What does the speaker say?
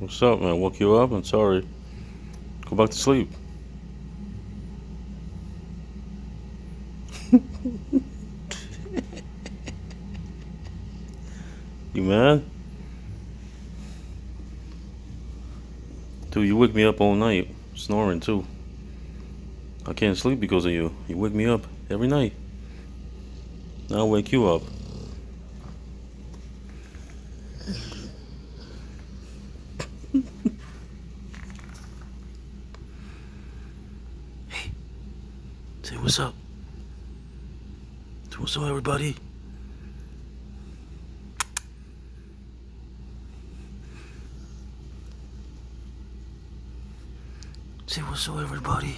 What's up, man? Woke you up? I'm sorry. Go back to sleep. You mad? Dude, you wake me up all night, snoring too. I can't sleep because of you. You wake me up every night. Now I'll wake you up. Hey, say what's up. Say what's up, everybody. Say what's up, everybody.